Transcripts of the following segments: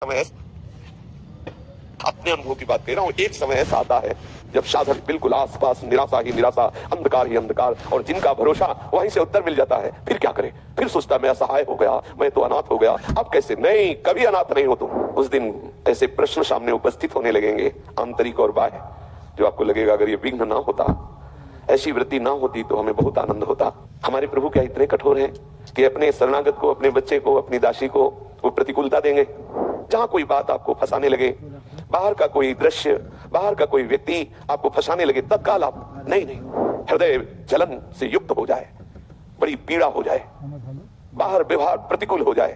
समय अपने अनुभव की बात कह रहा हूं। एक समय ऐसा आता है जब साधक बिल्कुल आसपास निराशा ही निराशा, अंधकार ही अंधकार, और जिनका भरोसा वहीं से उत्तर मिल जाता है। फिर क्या करे? फिर सोचता मैं असहाय हो गया, मैं तो अनाथ हो गया, अब कैसे? नहीं, कभी अनाथ नहीं हो तुम। उस दिन ऐसे प्रश्न सामने उपस्थित होने लगेंगे, आंतरिक और बाह्य, जो आपको लगेगा अगर ये विघ्न ना होता, ऐसी वृत्ति ना होती तो हमें बहुत आनंद होता। हमारे प्रभु क्या इतने कठोर हैं कि अपने शरणागत को, अपने बच्चे को, अपनी दासी को वो प्रतिकूलता देंगे? जहां कोई बात आपको फंसाने लगे, बाहर का कोई दृश्य, बाहर का कोई व्यक्ति आपको फंसाने लगे, तत्काल आप नहीं, हृदय जलन से युक्त हो जाए, बड़ी पीड़ा हो जाए, बाहर व्यवहार प्रतिकूल हो जाए,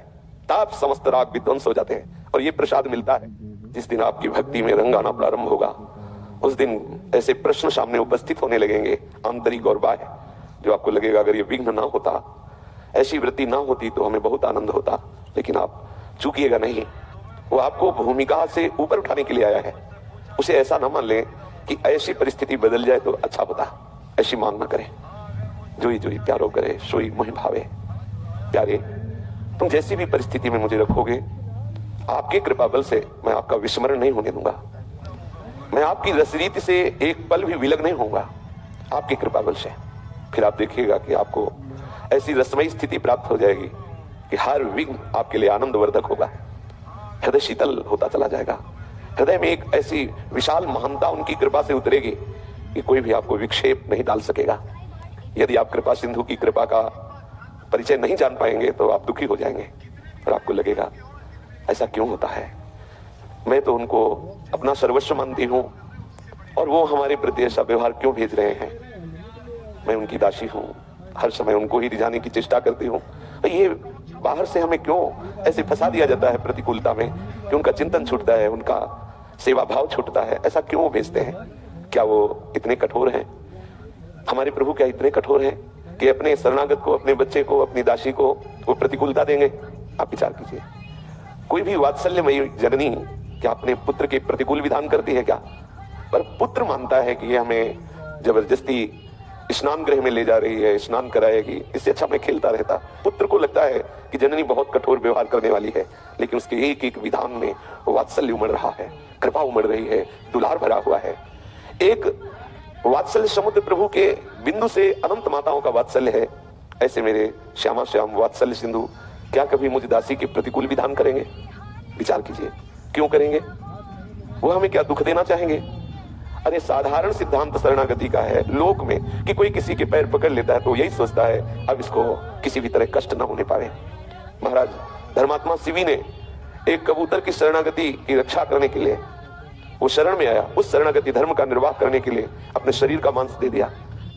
ताप समस्त राग विध्वंस हो जाते हैं। और ये प्रसाद मिलता है जिस दिन आपकी भक्ति में रंग आना प्रारंभ होगा। उस दिन ऐसे प्रश्न सामने उपस्थित होने लगेंगे, आंतरिक और बाह्य, जो आपको लगेगा अगर ये विघ्न ना होता, ऐसी वृत्ति ना होती तो हमें बहुत आनंद होता। लेकिन आप चूकिएगा नहीं, वो आपको भूमिका से ऊपर उठाने के लिए आया है। उसे ऐसा ना मान ले कि ऐसी परिस्थिति बदल जाए तो अच्छा होता। ऐसी मांग ना करें। जोई जोई प्यारो करे सोई मोहि भावे। प्यारे, तुम जैसी भी परिस्थिति में मुझे रखोगे, आपके कृपा बल से मैं आपका विस्मरण नहीं होने दूंगा। मैं आपकी रसरीति से एक पल भी विलग नहीं होऊंगा, आपकी कृपा बल से। फिर आप देखिएगा कि आपको ऐसी रसमयी स्थिति प्राप्त हो जाएगी कि हर विघ्न आपके लिए आनंदवर्धक होगा। हृदय शीतल होता चला जाएगा। हृदय में एक ऐसी विशाल महानता उनकी कृपा से उतरेगी कि कोई भी आपको विक्षेप नहीं डाल सकेगा। यदि आप कृपा सिंधु की कृपा का परिचय नहीं जान पाएंगे तो आप दुखी हो जाएंगे और आपको लगेगा ऐसा क्यों होता है, मैं तो उनको अपना सर्वस्व मानती हूं और वो हमारे प्रति ऐसा व्यवहार क्यों भेज रहे हैं। मैं उनकी दासी हूं, हर समय उनको ही रिझाने की चेष्टा करती हूं। ये बाहर से हमें क्यों ऐसे फंसा दिया जाता है प्रतिकूलता में कि उनका चिंतन छूटता है, उनका सेवा भाव छूटता है। ऐसा क्यों भेजते हैं? क्या वो इतने कठोर हैं? हमारे प्रभु क्या इतने कठोर हैं कि अपने शरणागत को, अपने बच्चे को, अपनी दासी को वो प्रतिकूलता देंगे? आप विचार कीजिए। कोई भी वात्सल्यमयी जननी क्या अपने पुत्र के प्रतिकूल विधान करती है क्या? पर पुत्र मानता है कि ये हमें जबरदस्ती स्नान गृह में ले जा रही है, स्नान कराएगी, इससे अच्छा मैं खेलता रहता। पुत्र को लगता है कि जननी बहुत कठोर व्यवहार करने वाली है, लेकिन उसके एक एक विधान में वात्सल्य उमड़ रहा है, कृपा उमड़ रही है, दुलार भरा हुआ है। एक वात्सल्य समुद्र प्रभु के बिंदु से अनंत माताओं का वात्सल्य है। ऐसे मेरे श्यामा श्याम वात्सल्य सिंधु क्या कभी मुझ दासी के प्रतिकूल विधान करेंगे? विचार कीजिए, क्यों करेंगे? वो हमें क्या दुख देना चाहेंगे? अरे साधारण सिद्धांत शरणागति का है लोक में कि कोई किसी के पैर पकड़ लेता है तो यही सोचता है अब इसको किसी भी तरह कष्ट ना होने पावे। महाराज धर्मात्मा शिवी ने एक कबूतर की शरणागति की रक्षा करने के लिए वो शरण में आया, उस शरणागति धर्म का निर्वाह करने के लिए अपने शरीर का मांस दे दिया।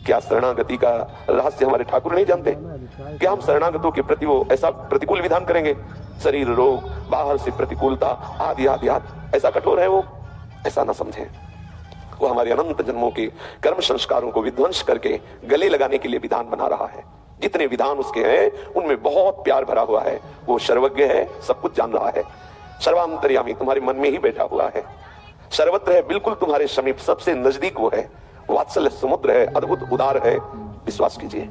क्या शरणागति का रहस्य हमारे ठाकुर नहीं जानते? क्या हम शरणागतों के प्रति वो ऐसा प्रतिकूल विधान करेंगे? शरीर रोग, बाहर से प्रतिकूलता, आदि आदि आदि, ऐसा कठोर है वो? ऐसा ना समझें। वो हमारे अनंत जन्मों के कर्म संस्कारों को विध्वंस करके गले लगाने के लिए विधान बना रहा है। जितने विधान उसके हैं उनमें बहुत प्यार भरा हुआ है। वो सर्वज्ञ है, सब कुछ जान रहा है, सर्वांतर्यामी तुम्हारे मन में ही बैठा हुआ है, सर्वत्र है, बिल्कुल तुम्हारे समीप, सबसे नजदीक वो है। वात्सल्य समुद्र है, अद्भुत उदार है। विश्वास कीजिए,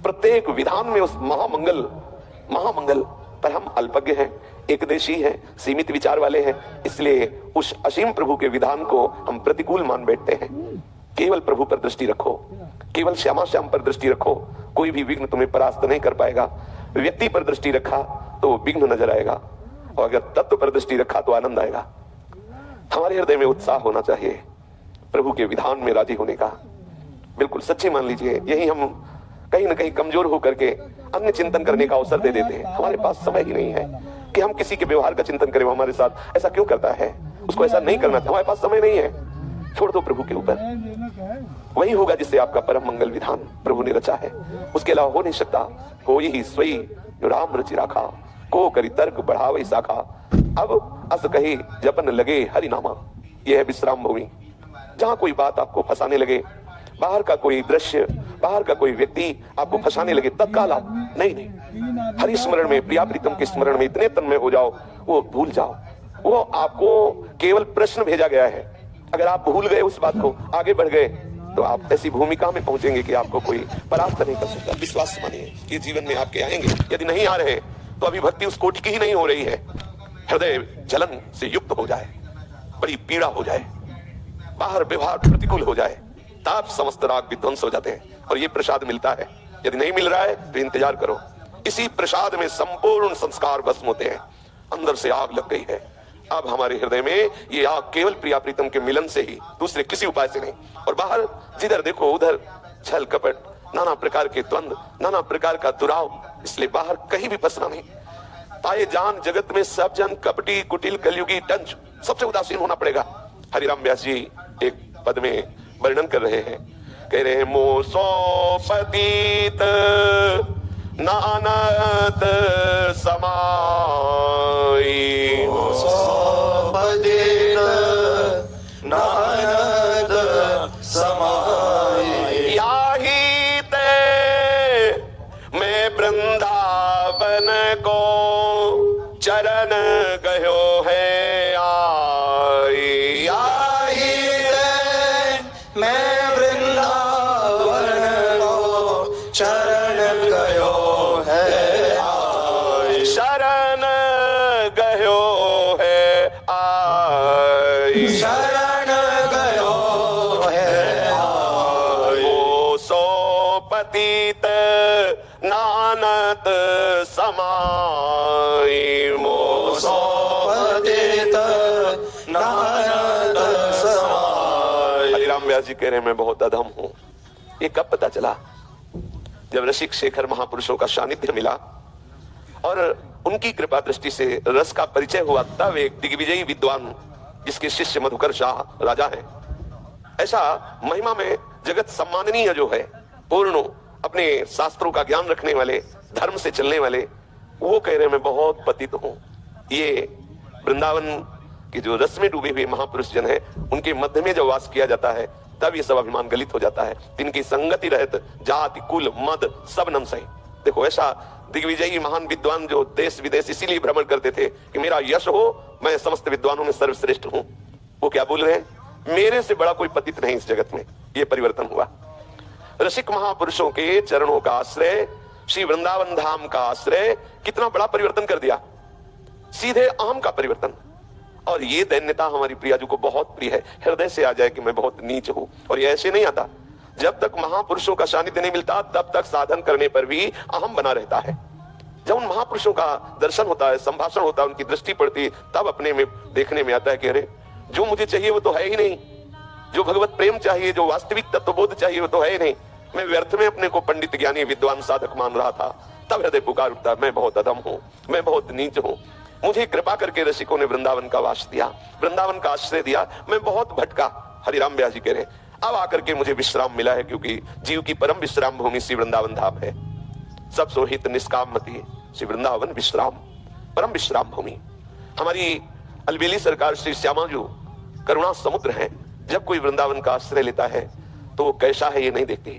प्रत्येक विधान में उस महामंगल पर हम अल्पज्ञ हैं, एकदेशी हैं, सीमित विचार वाले हैं, इसलिए उस असीम प्रभु के विधान को हम प्रतिकूल मान बैठते हैं। केवल प्रभु पर दृष्टि रखो, केवल श्यामा श्याम पर दृष्टि रखो, कोई भी विघ्न तुम्हें परास्त नहीं कर पाएगा। व्यक्ति पर दृष्टि रखा तो वो विघ्न नजर आएगा, और अगर तत्व पर दृष्टि रखा तो आनंद आएगा। हमारे हृदय में उत्साह होना चाहिए प्रभु के विधान में राजी होने का। बिल्कुल सच्ची मान लीजिए, यही हम कहीं ना कहीं कमजोर होकर के अन्य चिंतन करने का अवसर दे देते हैं। हमारे पास समय ही नहीं है कि हम किसी के व्यवहार का चिंतन करें, हमारे साथ ऐसा क्यों करता है, उसको ऐसा नहीं करना था, हमारे पास समय नहीं है। छोड़ दो प्रभु के ऊपर, वही होगा जिससे आपका परम मंगल विधान प्रभु ने रचा है, उसके अलावा हो नहीं सकता। हो यही सोई जो राम रचि राखा, को करी तर्क बढ़ावे शाखा, अब अस कहे जपन लगे हरि नामा। यह है विश्राम भूमि। जहां कोई बात आपको फंसाने लगे, बाहर का कोई दृश्य, बाहर का कोई व्यक्ति आपको फंसाने लगे, तत्काल आप नहीं, हरि स्मरण में, प्रिया प्रीतम के स्मरण में इतने तन्मय हो जाओ, वो भूल जाओ। वो आपको केवल प्रश्न भेजा गया है। अगर आप भूल गए उस बात को, आगे बढ़ गए, तो आप ऐसी भूमिका में पहुंचेंगे कि आपको कोई परास्त नहीं कर सकता। विश्वास मानिए, ये जीवन में आपके आएंगे। यदि नहीं आ रहे तो अभी भक्ति उस कोटि की ही नहीं हो रही है। हृदय जलन से युक्त हो जाए, बड़ी पीड़ा हो जाए, बाहर व्यवहार प्रतिकूल हो जाए, तब समस्त राग विध्वंस हो जाते हैं और ये प्रसाद मिलता है। यदि नहीं मिल रहा है तो इंतजार करो, इसी प्रसाद में संपूर्ण संस्कार भस्म होते हैं। अंदर से आग लग गई है। अब हमारे हृदय में ये आग केवल प्रिया प्रीतम के मिलन से ही, दूसरे किसी उपाय से नहीं। और बाहर जिधर देखो उधर छल कपट, नाना प्रकार के द्वंद, नाना प्रकार का दुराव, इसलिए बाहर कहीं भी फंसना नहीं। पाए जान जगत में सब जन कपटी कुटिल कलयुगी टंच, सबसे उदासीन होना पड़ेगा। हरिराम व्यास जी एक पद में वर्णन कर रहे हैं, कह रहे हैं मोसो पतित नानत समाई, मोसो पतित नानत समाई, याही ते मैं वृंदावन को चरण गयो है आई, याही ते मैं वृंदावन को चरण गयो है आई, शरण गयो है आई, शरण गयो है आई, मोसो पतित नानत समाई, मोसो पतित नानत समाई। हरिराम व्यास जी कह रहे हैं मैं बहुत अधम हूं। ये कब पता चला? जब रसिक शेखर महापुरुषों का सानिध्य मिला और उनकी कृपा दृष्टि से रस का परिचय हुआ, तब एक दिग्विजयी विद्वान जिसके शिष्य मधुकर शाह राजा है, ऐसा महिमा में जगत सम्माननीय जो है, पूर्ण अपने शास्त्रों का ज्ञान रखने वाले, धर्म से चलने वाले, वो कह रहे मैं बहुत पतित हूं। ये वृंदावन की जो रस में डूबे हुए महापुरुष जन है, उनके मध्य में जब वास किया जाता है तब ये सब अभिमान गलित हो जाता है। इनकी संगति रहत जाति कुल मद सब नम सही। देखो ऐसा दिग्विजयी महान विद्वान जो देश विदेश इसीलिए भ्रमण करते थे कि मेरा यश हो, मैं समस्त विद्वानों में सर्वश्रेष्ठ हूं। वो क्या बोल रहे हैं? मेरे से बड़ा कोई पतित नहीं इस जगत में। ये परिवर्तन हुआ। रसिक महापुरुषों के चरणों का आश्रय, श्री वृंदावन धाम का आश्रय कितना बड़ा परिवर्तन कर दिया, सीधे अहम का परिवर्तन। और ये दैन्यता हमारी प्रिया जी को बहुत प्रिय है। हृदय से आ जाए कि मैं बहुत नीच हूं, और ये ऐसे नहीं आता। जब तक महापुरुषों का सानिध्य नहीं मिलता तब तक साधन करने पर भी अहम बना रहता है। जब उन महापुरुषों का दर्शन होता है, संभाषण होता है, उनकी दृष्टि पड़ती, तब अपने में देखने में आता है कि अरे जो मुझे चाहिए वो तो है ही नहीं, जो भगवत प्रेम चाहिए, जो वास्तविक तत्वबोध चाहिए वो तो है ही नहीं। मैं व्यर्थ में अपने को पंडित ज्ञानी विद्वान साधक मान रहा था। तब हृदय पुकार उठता, मैं बहुत अधम हूं, मैं बहुत नीच हूं। मुझे कृपा करके रसिकों ने वृंदावन का वास दिया, वृंदावन का आश्रय दिया। मैं बहुत भटका। हरिराम व्यास जी कह रहे हैं अब आकर के मुझे विश्राम मिला है, क्योंकि जीव की परम विश्राम भूमि श्री वृंदावन धाम है। सब सोहित निष्काम मति श्री वृंदावन विश्राम, परम विश्राम भूमि। हमारी अलबेली सरकार श्री श्यामा जो करुणा समुद्र है, जब कोई वृंदावन का आश्रय लेता है तो वो कैसा है ये नहीं देखती।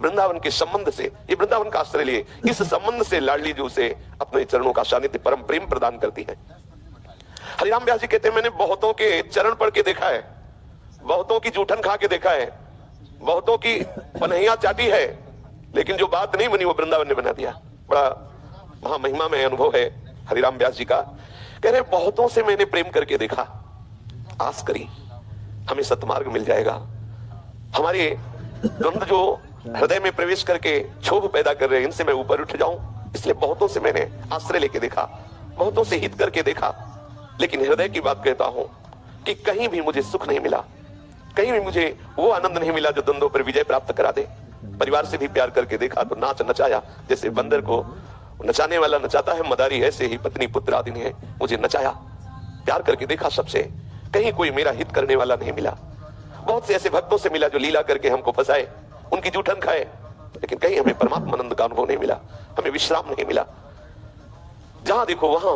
वृंदावन के संबंध से, ये वृंदावन का आश्रय लिए, इस संबंध से लाडली जी उसे अपने चरणों का सानिध्य परम प्रेम प्रदान करती है। हरिराम व्यास जी कहते हैं मैंने बहुतों के चरण पढ़ के देखा है, बहुतों की जूठन खा के देखा है, बहुतों की पनहिया चाटी है, लेकिन जो बात नहीं बनी वो वृंदावन ने बना दिया। बड़ा महामहिमा में अनुभव है हरिराम व्यास जी का। कह रहे बहुतों से मैंने प्रेम करके देखा, आस करी हमें सतमार्ग मिल जाएगा। हमारे द्वंद जो हृदय में प्रवेश करके क्षोभ पैदा कर रहे हैं, इनसे मैं ऊपर उठ जाऊं, इसलिए बहुतों से मैंने आश्रय लेके देखा, बहुतों से हित करके देखा। लेकिन हृदय की बात कहता हूं कि कहीं भी मुझे सुख नहीं मिला, कहीं भी मुझे वो आनंद नहीं मिला जो द्वंद्वों पर विजय प्राप्त करा दे। परिवार से भी प्यार करके देखा तो नाच नचाया, जैसे बंदर को नचाने वाला नचाता है मदारी, ऐसे ही पत्नी पुत्र आदि ने मुझे नचाया। प्यार करके देखा सबसे, कहीं कोई मेरा हित करने वाला नहीं मिला। बहुत से ऐसे भक्तों से मिला जो लीला करके हमको फंसाए, उनकी जूठन खाए, लेकिन कहीं हमें परमात्मा आनंद का अनुभव नहीं मिला, हमें विश्राम नहीं मिला। जहां देखो वहां